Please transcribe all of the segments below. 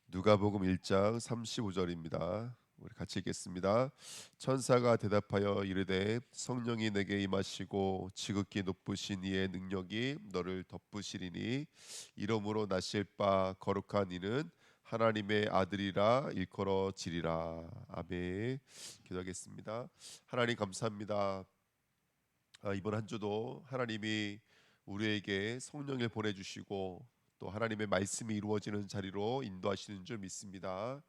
누가복음 1장 35절입니다. 우리 같이 읽겠습니다. 천사가 대답하여 이르되 성령이 내게 임하시고 지극히 높으신 이의 능력이 너를 덮으시리니 이러므로 나실 바 거룩한 이는 하나님의 아들이라 일컬어지리라. 아멘. 기도하겠습니다. 하나님 감사합니다. 이번 한 주도 하나님이 우리에게 성령을 보내주시고 또 하나님의 말씀이 이루어지는 자리로 인도하시는 줄 믿습니다.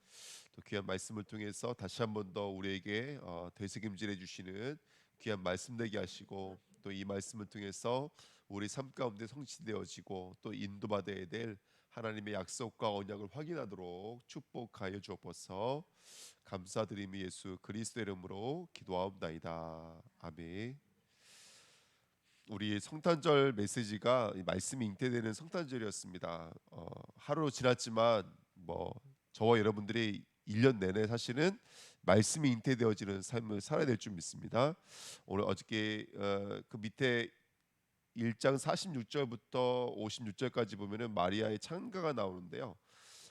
또 귀한 말씀을 통해서 다시 한 번 더 우리에게 되새김질해 주시는 귀한 말씀 되게 하시고 또 이 말씀을 통해서 우리 삶 가운데 성취되어지고 또 인도받아야 될 하나님의 약속과 언약을 확인하도록 축복하여 주옵소서. 감사드리며 예수 그리스도 이름으로 기도하옵나이다. 아멘. 우리 성탄절 메시지가 이 말씀이 잉태되는 성탄절이었습니다. 하루 지났지만 뭐 저와 여러분들이 1년 내내 사실은 말씀이 잉태되어지는 삶을 살아야 될 줄 믿습니다. 오늘 어저께 그 밑에 1장 46절부터 56절까지 보면은 마리아의 찬가가 나오는데요.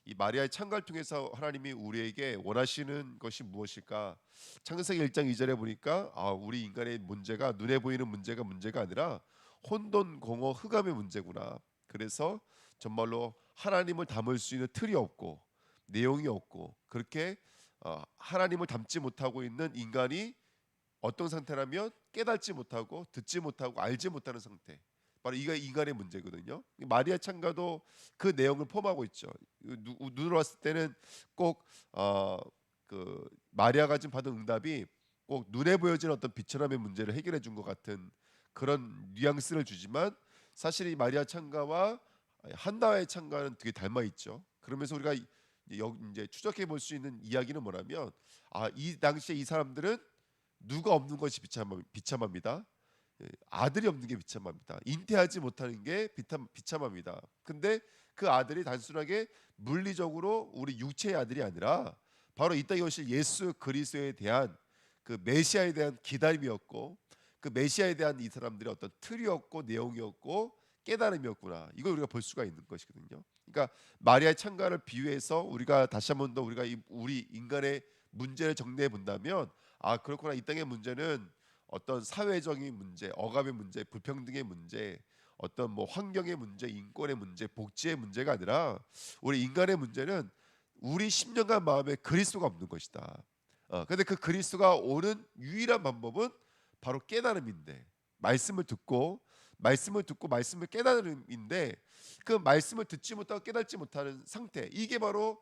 이 마리아의 찬가를 통해서 하나님이 우리에게 원하시는 것이 무엇일까? 창세기 1장 2절에 보니까 우리 인간의 문제가 눈에 보이는 문제가 아니라 혼돈공허 흑암의 문제구나. 그래서 정말로 하나님을 담을 수 있는 틀이 없고 내용이 없고 그렇게 하나님을 담지 못하고 있는 인간이 어떤 상태라면 깨닫지 못하고 듣지 못하고 알지 못하는 상태. 바로 이가 인간의 문제거든요. 마리아 찬가도 그 내용을 포함하고 있죠. 눈으로 봤을 때는 꼭그 마리아가 지금 받은 응답이 꼭 눈에 보여지는 어떤 비천함의 문제를 해결해 준 것 같은 그런 뉘앙스를 주지만 사실 이 마리아 찬가와 한나의 찬가는 되게 닮아 있죠. 그러면서 우리가 이제 추적해 볼 수 있는 이야기는 뭐냐면 이 당시에 이 사람들은 누가 없는 것이 비참합니다. 아들이 없는 게 비참합니다. 잉태하지 못하는 게 비참합니다. 근데 그 아들이 단순하게 물리적으로 우리 육체의 아들이 아니라 바로 이 땅에 오실 예수 그리스도에 대한 그 메시아에 대한 기다림이었고 그 메시아에 대한 이 사람들의 어떤 틀이었고 내용이었고 깨달음이었구나. 이걸 우리가 볼 수가 있는 것이거든요. 그러니까 마리아의 찬가를 비유해서 우리가 다시 한 번 더 우리 인간의 문제를 정리해 본다면 그렇구나. 이 땅의 문제는 어떤 사회적인 문제, 억압의 문제, 불평등의 문제, 어떤 뭐 환경의 문제, 인권의 문제, 복지의 문제가 아니라 우리 인간의 문제는 우리 심령과 마음에 그리스도가 없는 것이다. 근데 그 그리스도가 오는 유일한 방법은 바로 깨달음인데 말씀을 듣고 말씀을 깨달음인데 그 말씀을 듣지 못하고 깨닫지 못하는 상태 이게 바로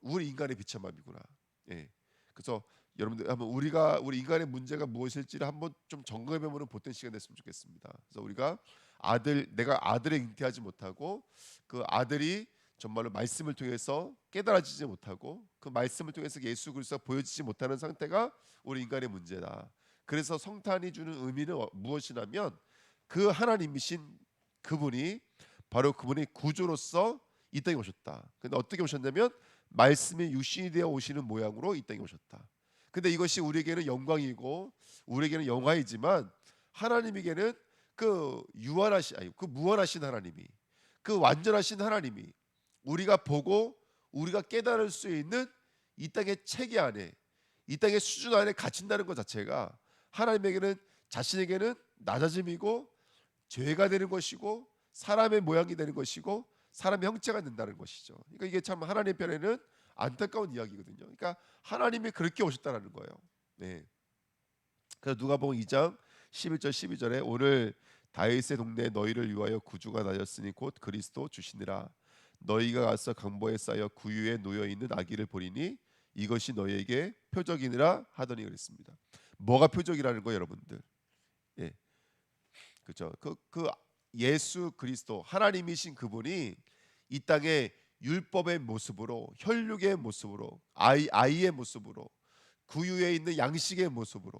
우리 인간의 비참함이구나. 예. 그래서 여러분들 한번 우리 인간의 문제가 무엇일지를 한번 좀 점검해보는 보통 시간 됐으면 좋겠습니다. 그래서 우리가 내가 아들을 잉태하지 못하고 그 아들이 정말로 말씀을 통해서 깨달아지지 못하고 그 말씀을 통해서 예수 그리스도가 보여지지 못하는 상태가 우리 인간의 문제다. 그래서 성탄이 주는 의미는 무엇이냐면 그 하나님이신 그분이 바로 그분의 구주로서 이 땅에 오셨다. 근데 어떻게 오셨냐면 말씀이 육신이 되어 오시는 모양으로 이 땅에 오셨다. 근데 이것이 우리에게는 영광이고 우리에게는 영화이지만 하나님에게는 그 무한하신 하나님이 그 완전하신 하나님이 우리가 보고 우리가 깨달을 수 있는 이 땅의 체계 안에 이 땅의 수준 안에 갇힌다는 것 자체가 하나님에게는 자신에게는 낮아짐이고 죄가 되는 것이고 사람의 모양이 되는 것이고 사람의 형체가 된다는 것이죠. 그러니까 이게 참 하나님 편에는 안타까운 이야기거든요. 그러니까 하나님이 그렇게 오셨다라는 거예요. 네. 그래서 누가복음 2장 11절 12절에 오늘 다윗의 동네에 너희를 위하여 구주가 나셨으니 곧 그리스도 주시니라. 너희가 가서 강보에 쌓여 구유에 놓여 있는 아기를 보리니 이것이 너희에게 표적이니라 하더니 그랬습니다. 뭐가 표적이라는 거예요, 여러분들? 예, 그렇죠. 그 예수 그리스도 하나님이신 그분이 이 땅에 율법의 모습으로 혈육의 모습으로 아이의 모습으로 구유에 있는 양식의 모습으로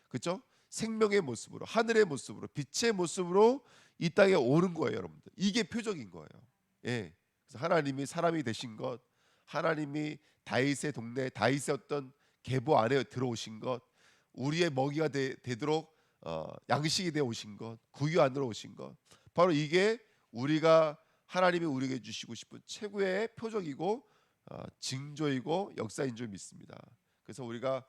그렇죠? 생명의 모습으로 하늘의 모습으로 빛의 모습으로 이 땅에 오는 거예요, 여러분들. 이게 표적인 거예요. 예. 그래서 하나님이 사람이 되신 것, 하나님이 다윗의 동네 다윗의 어떤 계보 안에 들어오신 것, 우리의 먹이가 되도록 양식이 되어 오신 것, 구유 안으로 오신 것, 바로 이게 우리가 하나님이 우리에게 주시고 싶은 최고의 표적이고 징조이고 역사인 줄 믿습니다. 그래서 우리가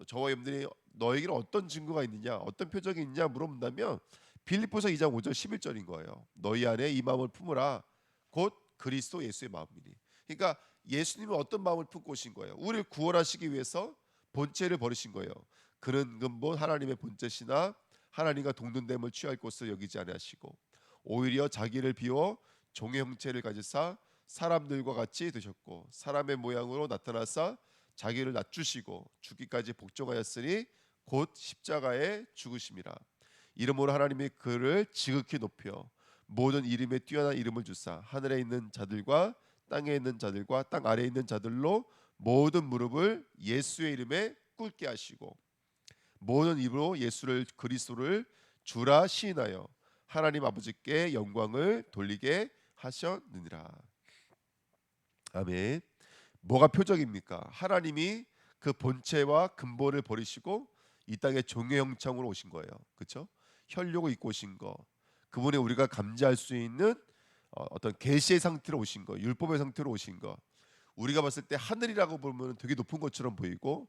저와 여러분들이 너에게는 어떤 증거가 있느냐, 어떤 표적이 있느냐 물어본다면 빌립보서 2장 5절 11절인 거예요. 너희 안에 이 마음을 품으라 곧 그리스도 예수의 마음이니. 그러니까 예수님은 어떤 마음을 품고 오신 거예요? 우리를 구원하시기 위해서 본체를 버리신 거예요. 그는 근본 하나님의 본체시나 하나님과 동등됨을 취할 것을 여기지 아니하시고 오히려 자기를 비워 종의 형체를 가지사 사람들과 같이 되셨고 사람의 모양으로 나타나사 자기를 낮추시고 죽기까지 복종하였으니 곧 십자가에 죽으심이라. 이름으로 하나님이 그를 지극히 높여 모든 이름에 뛰어난 이름을 주사 하늘에 있는 자들과 땅에 있는 자들과 땅 아래에 있는 자들로 모든 무릎을 예수의 이름에 꿇게 하시고 모든 입으로 예수를 그리스도를 주라 시인하여 하나님 아버지께 영광을 돌리게 하셨느니라. 아멘. 뭐가 표적입니까? 하나님이 그 본체와 근본을 버리시고 이 땅에 종의 형상으로 오신 거예요. 그렇죠? 혈육을 입고 오신 거. 그분이 우리가 감지할 수 있는 어떤 계시의 상태로 오신 거, 율법의 상태로 오신 거. 우리가 봤을 때 하늘이라고 보면 되게 높은 것처럼 보이고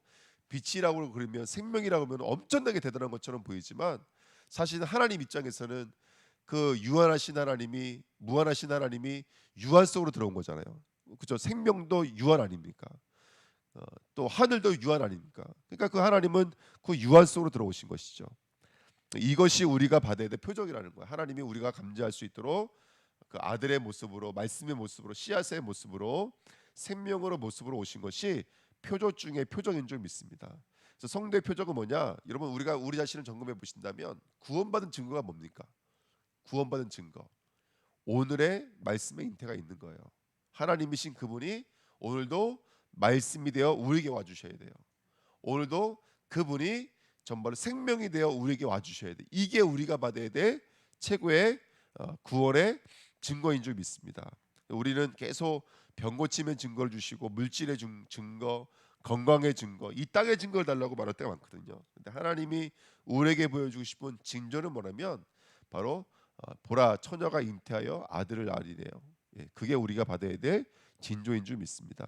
빛이라고 그러면 생명이라고 하면 엄청나게 대단한 것처럼 보이지만 사실 하나님 입장에서는 그 유한하신 하나님이 무한하신 하나님이 유한 속으로 들어온 거잖아요. 그죠? 생명도 유한 아닙니까? 또 하늘도 유한 아닙니까? 그러니까 그 하나님은 그 유한 속으로 들어오신 것이죠. 이것이 우리가 받아야 될 표적이라는 거예요. 하나님이 우리가 감지할 수 있도록 그 아들의 모습으로 말씀의 모습으로 씨앗의 모습으로 생명으로 모습으로 오신 것이 표적 중에 표적인 줄 믿습니다. 그래서 성도의 표적은 뭐냐? 여러분 우리가 우리 자신을 점검해 보신다면 구원받은 증거가 뭡니까? 구원받은 증거. 오늘의 말씀의 인태가 있는 거예요. 하나님이신 그분이 오늘도 말씀이 되어 우리에게 와주셔야 돼요. 오늘도 그분이 정말 생명이 되어 우리에게 와주셔야 돼. 이게 우리가 받아야 될 최고의 구원의 증거인 줄 믿습니다. 우리는 계속 병 고침의 증거를 주시고 물질의 증거, 건강의 증거, 이 땅의 증거를 달라고 말할 때가 많거든요. 근데 하나님이 우리에게 보여주고 싶은 징조는 뭐냐면 바로 보라 처녀가 잉태하여 아들을 낳으리래요. 예, 그게 우리가 받아야 될 징조인 줄 믿습니다.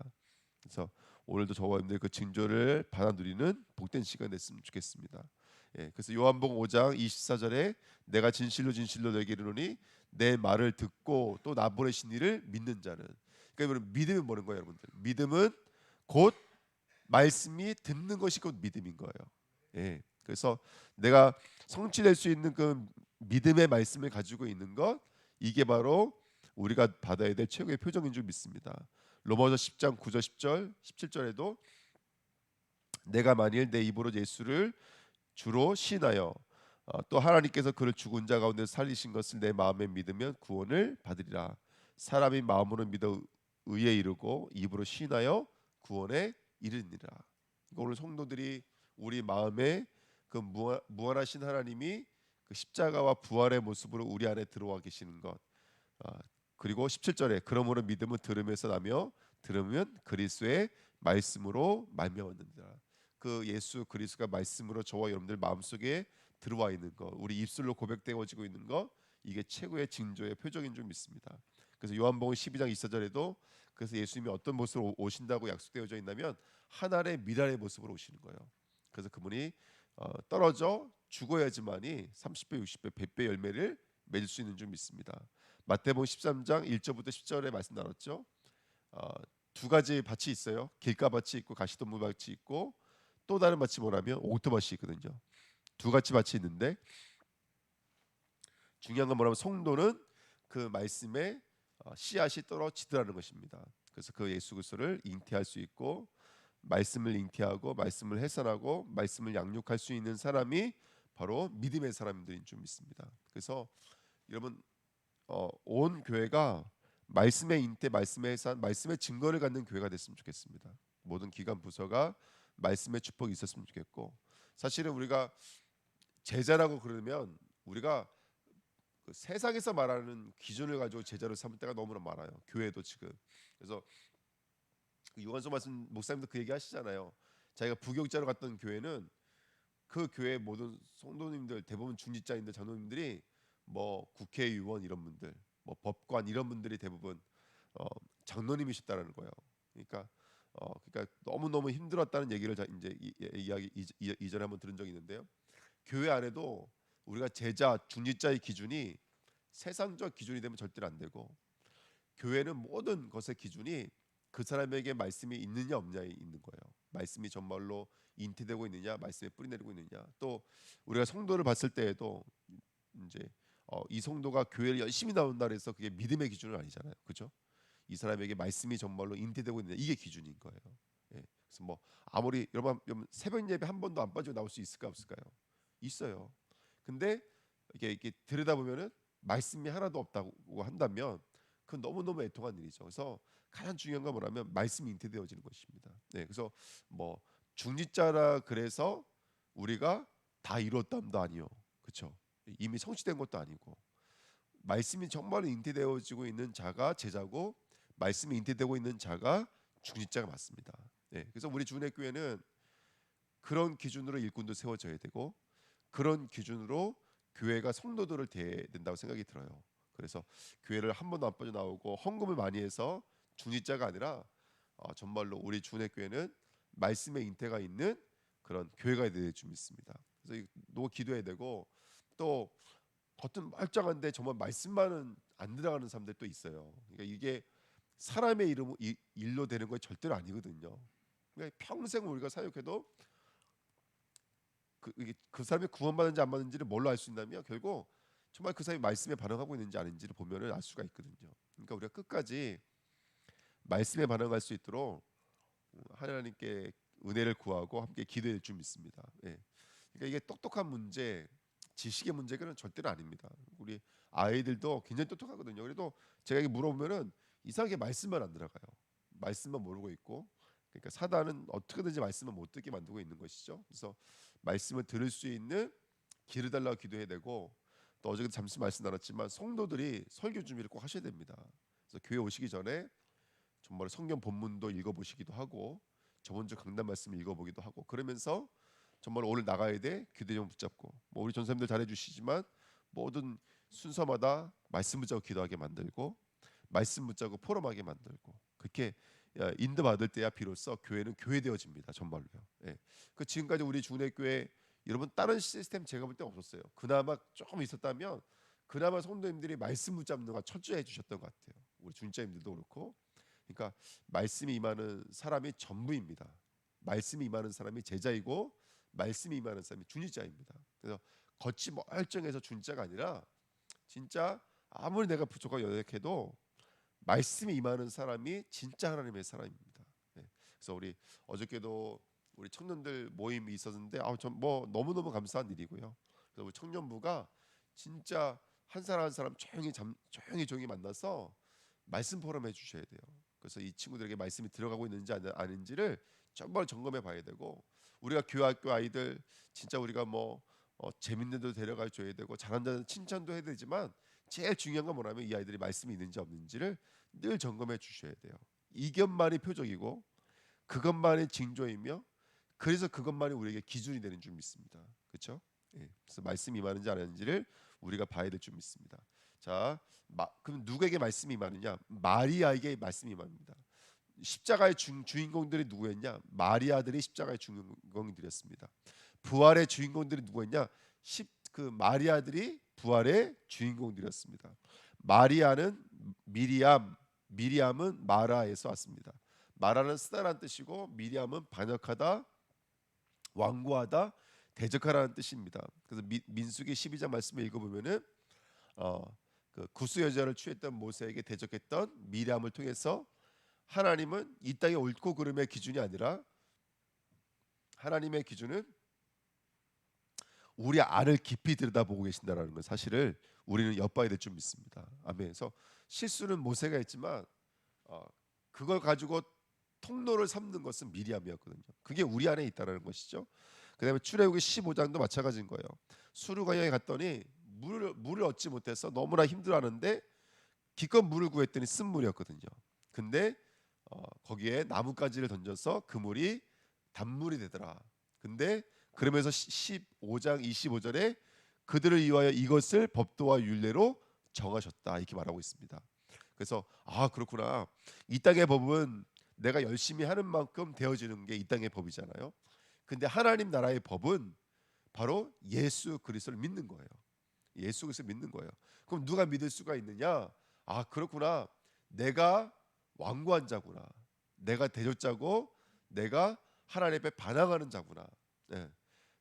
그래서 오늘도 저와 여러분들 그 징조를 받아 누리는 복된 시간 됐으면 좋겠습니다. 예, 그래서 요한복음 5장 24절에 내가 진실로 진실로 너에게 이르노니 내 말을 듣고 또 나 보내신 이를 믿는 자는. 그러니까 믿음이 뭐는 거예요, 여러분들? 믿음은 곧 말씀이 듣는 것이 곧 믿음인 거예요. 예, 그래서 내가 성취될 수 있는 그 믿음의 말씀을 가지고 있는 것, 이게 바로 우리가 받아야 될 최고의 표정인 줄 믿습니다. 로마서 10장 9절 10절 17절에도 내가 만일 내 입으로 예수를 주로 시인하여 또 하나님께서 그를 죽은 자 가운데 살리신 것을 내 마음에 믿으면 구원을 받으리라. 사람이 마음으로 믿어 의에 이르고 입으로 시인하여 구원에 이르니라. 오늘 성도들이 우리 마음에 그 무한하신 하나님이 그 십자가와 부활의 모습으로 우리 안에 들어와 계시는 것. 그리고 17절에 그러므로 믿음은 들음에서 나며 들으면 그리스도의 말씀으로 말미암았느니라. 그 예수 그리스도가 말씀으로 저와 여러분들 마음속에 들어와 있는 것, 우리 입술로 고백되어지고 있는 것, 이게 최고의 징조의 표적인 줄 믿습니다. 그래서 요한복음 12장 24절에도 그래서 예수님이 어떤 모습으로 오신다고 약속되어져 있냐면 하늘의 미랄의 모습으로 오시는 거예요. 그래서 그분이 떨어져 죽어야지만이 30배, 60배, 100배 열매를 맺을 수 있는 줄 믿습니다. 마태복음 13장 1절부터 10절에 말씀 나눴죠. 두 가지 밭이 있어요. 길가밭이 있고 가시덤불 밭이 있고 또 다른 밭이 뭐라면 옥토밭이 있거든요. 두 가지 밭이 있는데 중요한 건 뭐냐면 성도는 그 말씀에 씨앗이 떨어지더라는 것입니다. 그래서 그 예수 그리스도를 잉태할 수 있고 말씀을 잉태하고 말씀을 해설하고 말씀을 양육할 수 있는 사람이 바로 믿음의 사람들인 줄 믿습니다. 그래서 여러분 온 교회가 말씀의 잉태, 말씀의 해산, 말씀의 증거를 갖는 교회가 됐으면 좋겠습니다. 모든 기관 부서가 말씀의 축복이 있었으면 좋겠고 사실은 우리가 제자라고 그러면 우리가 그 세상에서 말하는 기준을 가지고 제자를 삼을 때가 너무나 많아요. 교회도 지금. 그래서 유관소 말씀 목사님도 그 얘기 하시잖아요. 자기가 부교육자로 갔던 교회는 그 교회 모든 성도님들 대부분 중직자인들 장로님들이 뭐 국회의원 이런 분들 뭐 법관 이런 분들이 대부분 어, 장로님이셨다라는 거예요. 그러니까 그러니까 너무 너무 힘들었다는 얘기를 이제 이야기 이전에 한번 들은 적이 있는데요. 교회 안에도 우리가 제자 중직자의 기준이 세상적 기준이 되면 절대로 안 되고, 교회는 모든 것의 기준이 그 사람에게 말씀이 있느냐 없느냐에 있는 거예요. 말씀이 정말로 인티되고 있느냐, 말씀에 뿌리 내리고 있느냐. 또 우리가 성도를 봤을 때에도 이제 이 성도가 교회를 열심히 나온다 그래서 그게 믿음의 기준은 아니잖아요. 그렇죠? 이 사람에게 말씀이 정말로 인티되고 있느냐, 이게 기준인 거예요. 예. 그래서 뭐 아무리 여러분 새벽 예배 한 번도 안 빠지고 나올 수 있을까 없을까요? 있어요. 근데 이게 들여다보면은 말씀이 하나도 없다고 한다면 그건 너무너무 애통한 일이죠. 그래서 가장 중요한 건 뭐냐면 말씀이 인태되어지는 것입니다. 네, 그래서 뭐 중직자라 그래서 우리가 다 이뤘담도 아니요, 그렇죠? 이미 성취된 것도 아니고, 말씀이 정말 인태되어지고 있는 자가 제자고, 말씀이 인태되고 있는 자가 중직자가 맞습니다. 네, 그래서 우리 주은혜교회는 그런 기준으로 일꾼도 세워져야 되고, 그런 기준으로 교회가 성도들을 대해야 된다고 생각이 들어요. 그래서 교회를 한 번도 안 빠져나오고 헌금을 많이 해서 중직자가 아니라 정말로 우리 주은혜교회는 말씀의 인태가 있는 그런 교회가 될 줄 믿습니다. 그래서 너 기도해야 되고, 또 겉은 멀쩡한데 정말 말씀만은 안 들어가는 사람들도 있어요. 그러니까 이게 사람의 일로 되는 건 절대로 아니거든요. 그러니까 평생 우리가 사역해도 그 사람이 구원받는지 안 받는지를 뭘로 알 수 있냐면 결국 정말 그 사람이 말씀에 반응하고 있는지 아닌지를 보면은 알 수가 있거든요. 그러니까 우리가 끝까지 말씀에 반응할 수 있도록 하나님께 은혜를 구하고 함께 기도할 줄 믿습니다. 예. 그러니까 이게 똑똑한 문제, 지식의 문제는 절대로 아닙니다. 우리 아이들도 굉장히 똑똑하거든요. 그래도 제가 이게 물어보면은 이상하게 말씀만 안 들어가요. 말씀만 모르고 있고, 그러니까 사단은 어떻게든지 말씀을 못 듣게 만들고 있는 것이죠. 그래서 말씀을 들을 수 있는 길을 달라고 기도해야 되고, 또 어제 잠시 말씀 나눴지만 성도들이 설교 준비를 꼭 하셔야 됩니다. 그래서 교회 오시기 전에 정말 성경 본문도 읽어보시기도 하고, 저번 주 강단 말씀 읽어보기도 하고, 그러면서 정말 오늘 나가야 돼 교대 좀 붙잡고, 뭐 우리 전사님들 잘해주시지만 모든 순서마다 말씀 붙잡고 기도하게 만들고, 말씀 붙잡고 포럼하게 만들고, 그렇게 인도받을 때야 비로소 교회는 교회되어집니다. 정말로요. 예. 그 지금까지 우리 주내교회 여러분 다른 시스템 제가 볼 때 없었어요. 그나마 조금 있었다면 그나마 성도님들이 말씀 붙잡는 거 철저히 해주셨던 것 같아요. 우리 중자님들도 그렇고. 그러니까 말씀이 임하는 사람이 전부입니다. 말씀이 임하는 사람이 제자이고, 말씀이 임하는 사람이 중직자입니다. 그래서 겉이 멀쩡해서 중직자가 아니라 진짜 아무리 내가 부족하고 연약해도 말씀이 임하는 사람이 진짜 하나님의 사람입니다. 네. 그래서 우리 어저께도 우리 청년들 모임이 있었는데 전뭐 너무너무 감사한 일이고요. 그래서 우리 청년부가 진짜 한 사람 한 사람 조용히 만나서 말씀 포럼 해주셔야 돼요. 그래서 이 친구들에게 말씀이 들어가고 있는지 아닌지를 정말 점검해 봐야 되고, 우리가 교학교 아이들 진짜 우리가 뭐 재밌는 데도 데려가 줘야 되고 잘한다는 칭찬도 해야 되지만, 제일 중요한 건 뭐냐면 이 아이들이 말씀이 있는지 없는지를 늘 점검해 주셔야 돼요. 이것만이 표적이고 그것만이 징조이며, 그래서 그것만이 우리에게 기준이 되는 줄 믿습니다. 그렇죠? 예. 그래서 말씀이 임하는지 안 하는지를 우리가 봐야 될 줄 믿습니다. 자, 그럼 누구에게 말씀이 임하느냐? 마리아에게 말씀이 임합니다. 십자가의 주인공들이 누구였냐? 마리아들이 십자가의 주인공들이었습니다. 부활의 주인공들이 누구였냐? 그 마리아들이 부활의 주인공들이었습니다. 마리아는 미리암은 마라에서 왔습니다. 마라는 쓰다라는 뜻이고, 미리암은 반역하다, 완고하다, 대적하라는 뜻입니다. 그래서 민수기 12장 말씀을 읽어보면은 그 구스 여자를 취했던 모세에게 대적했던 미리암을 통해서 하나님은 이 땅의 옳고 그름의 기준이 아니라 하나님의 기준은 우리 안을 깊이 들여다보고 계신다라는 건 사실을 우리는 엿봐야 될 줄 믿습니다. 아멘. 그래서 실수는 모세가 했지만 그걸 가지고 통로를 삼는 것은 미리암이었거든요. 그게 우리 안에 있다라는 것이죠. 그다음에 출애굽기 15장도 마찬가지인 거예요. 수르가야에 갔더니 물을 얻지 못해서 너무나 힘들어하는데 기껏 물을 구했더니 쓴물이었거든요. 근데 거기에 나뭇가지를 던져서 그 물이 단물이 되더라. 근데 그러면서 15장 25절에 그들을 위하여 이것을 법도와 율례로 정하셨다 이렇게 말하고 있습니다. 그래서 아 그렇구나. 이 땅의 법은 내가 열심히 하는 만큼 되어지는 게 이 땅의 법이잖아요. 근데 하나님 나라의 법은 바로 예수 그리스도를 믿는 거예요. 예수 그리스도 믿는 거예요. 그럼 누가 믿을 수가 있느냐? 아 그렇구나. 내가 완고한 자구나. 내가 대적자고 내가 하나님 앞에 반항하는 자구나. 예.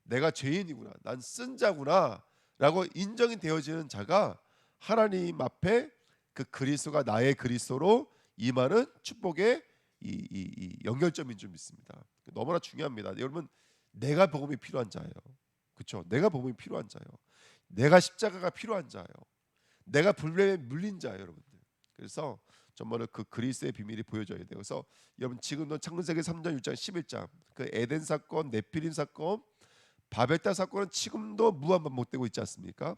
내가 죄인이구나. 난 쓴 자구나라고 인정이 되어지는 자가 하나님 앞에 그 그리스도가 나의 그리스도로 임하는 축복의 이 연결점인 줄 믿습니다. 너무나 중요합니다. 여러분 내가 복음이 필요한 자예요. 그렇죠? 내가 복음이 필요한 자예요. 내가 십자가가 필요한 자예요. 내가 불뱀에 물린 자예요, 여러분들. 그래서 정말로 그 그리스도의 비밀이 보여져야 돼요. 그래서 여러분 지금도 창세기 3장, 6장, 11장 그 에덴 사건, 네피림 사건, 바벨탑 사건은 지금도 무한 반복되고 있지 않습니까?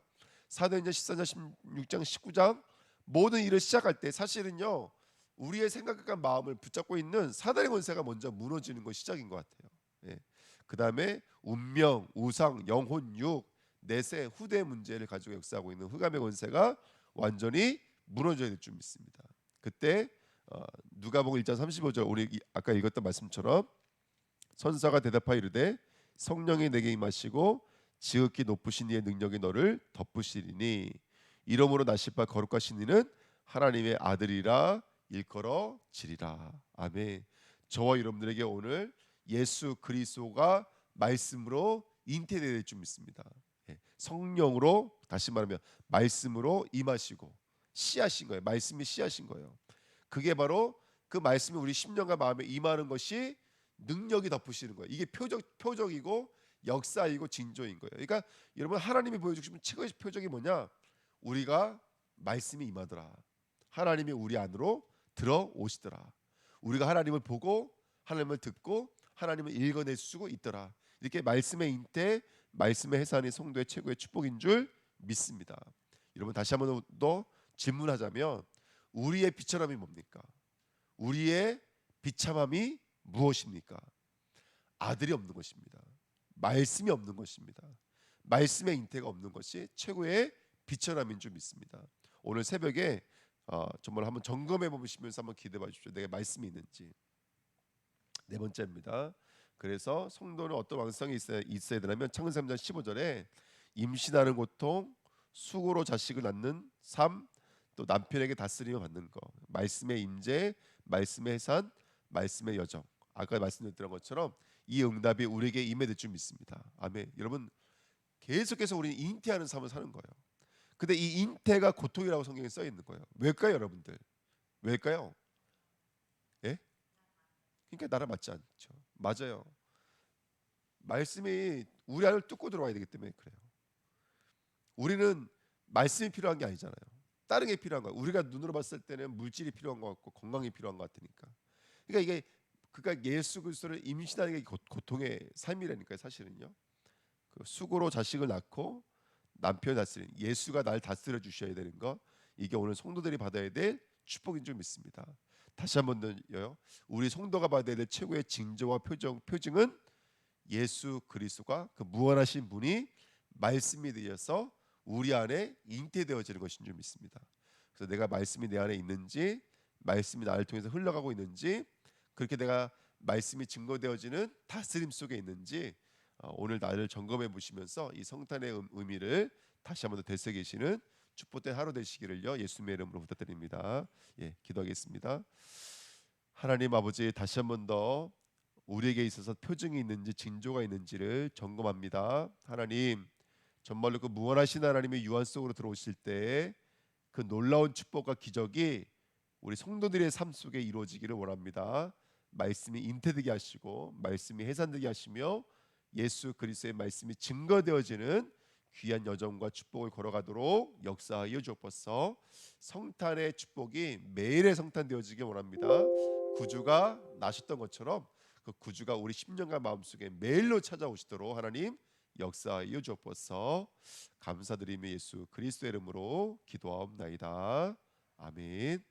사도행전 14장, 16장, 19장 모든 일을 시작할 때 사실은요 우리의 생각과 마음을 붙잡고 있는 사단의 권세가 먼저 무너지는 것이 시작인 것 같아요. 예. 그 다음에 운명, 우상, 영혼, 육, 내세, 후대 문제를 가지고 역사하고 있는 흑암의 권세가 완전히 무너져야 될 줄 믿습니다. 그때 누가복음 1장 35절 우리 아까 읽었던 말씀처럼 선사가 대답하여 이르되 성령이 내게 임하시고 지극히 높으신 이의 능력이 너를 덮으시리니 이러므로 나실 바 거룩하신 이는 하나님의 아들이라 일컬어지리라. 아멘. 저와 여러분들에게 오늘 예수 그리스도가 말씀으로 잉태될 줄 믿습니다. 성령으로 다시 말하면 말씀으로 임하시고 씨하신 거예요. 말씀이 씨하신 거예요. 그게 바로 그 말씀이 우리 심령과 마음에 임하는 것이 능력이 덮으시는 거예요. 이게 표적이고 역사이고 징조인 거예요. 그러니까 여러분 하나님이 보여주시는 최고의 표적이 뭐냐? 우리가 말씀이 임하더라. 하나님이 우리 안으로 들어오시더라. 우리가 하나님을 보고 하나님을 듣고 하나님을 읽어낼 수 있더라. 이렇게 말씀의 잉태, 말씀의 해산이 성도의 최고의 축복인 줄 믿습니다. 여러분 다시 한번 더 질문하자면 우리의 비참함이 뭡니까? 우리의 비참함이 무엇입니까? 아들이 없는 것입니다. 말씀이 없는 것입니다. 말씀의 잉태가 없는 것이 최고의 비천함인 줄 믿습니다. 오늘 새벽에 정말 한번 점검해 보시면서 한번 기도해 주십시오. 내게 말씀이 있는지. 네 번째입니다. 그래서 성도는 어떤 왕성이 있어야 되냐면 창세기 3장 15절에 임신하는 고통, 수고로 자식을 낳는 삶, 또 남편에게 다스림을 받는 것, 말씀의 임재, 말씀의 해산, 말씀의 여정. 아까 말씀드렸던 것처럼 이 응답이 우리에게 임해질 줄 믿습니다. 아멘. 여러분 계속해서 우리는 잉태하는 삶을 사는 거예요. 근데 이 잉태가 고통이라고 성경에 써 있는 거예요. 왜일까요, 여러분들? 왜일까요? 예? 그러니까 나랑 맞지 않죠. 맞아요. 말씀이 우리 안을 뚫고 들어와야 되기 때문에 그래요. 우리는 말씀이 필요한 게 아니잖아요. 다른 게 필요한 거예요. 우리가 눈으로 봤을 때는 물질이 필요한 것 같고 건강이 필요한 것 같으니까. 그러니까 이게 그러니까 예수 그리스도를 임신하는 게 고통의 삶이라니까요. 사실은요. 그 수고로 자식을 낳고 남편 다스리는 예수가 날 다스려 주셔야 되는 거 이게 오늘 성도들이 받아야 될 축복인 줄 믿습니다. 다시 한번 더요. 우리 성도가 받아야 될 최고의 징조와 표징은 예수 그리스도가 그 무한하신 분이 말씀이 되어서 우리 안에 잉태되어지는 것인 줄 믿습니다. 그래서 내가 말씀이 내 안에 있는지 말씀이 나를 통해서 흘러가고 있는지 그렇게 내가 말씀이 증거되어지는 다스림 속에 있는지 오늘 나를 점검해 보시면서 이 성탄의 의미를 다시 한번 더 되새기시는 축복된 하루 되시기를요 예수님의 이름으로 부탁드립니다. 예, 기도하겠습니다. 하나님 아버지 다시 한번 더 우리에게 있어서 표징이 있는지 징조가 있는지를 점검합니다. 하나님 정말로 그 무한하신 하나님의 유한 속으로 들어오실 때 그 놀라운 축복과 기적이 우리 성도들의 삶 속에 이루어지기를 원합니다. 말씀이 잉태되게 하시고 말씀이 해산되게 하시며 예수 그리스도의 말씀이 증거되어지는 귀한 여정과 축복을 걸어가도록 역사하여 주옵소서. 성탄의 축복이 매일의 성탄 되어지길 원합니다. 구주가 나셨던 것처럼 그 구주가 우리 심령과 마음속에 매일로 찾아오시도록 하나님 역사하여 주옵소서. 감사드리며 예수 그리스도의 이름으로 기도하옵나이다. 아멘.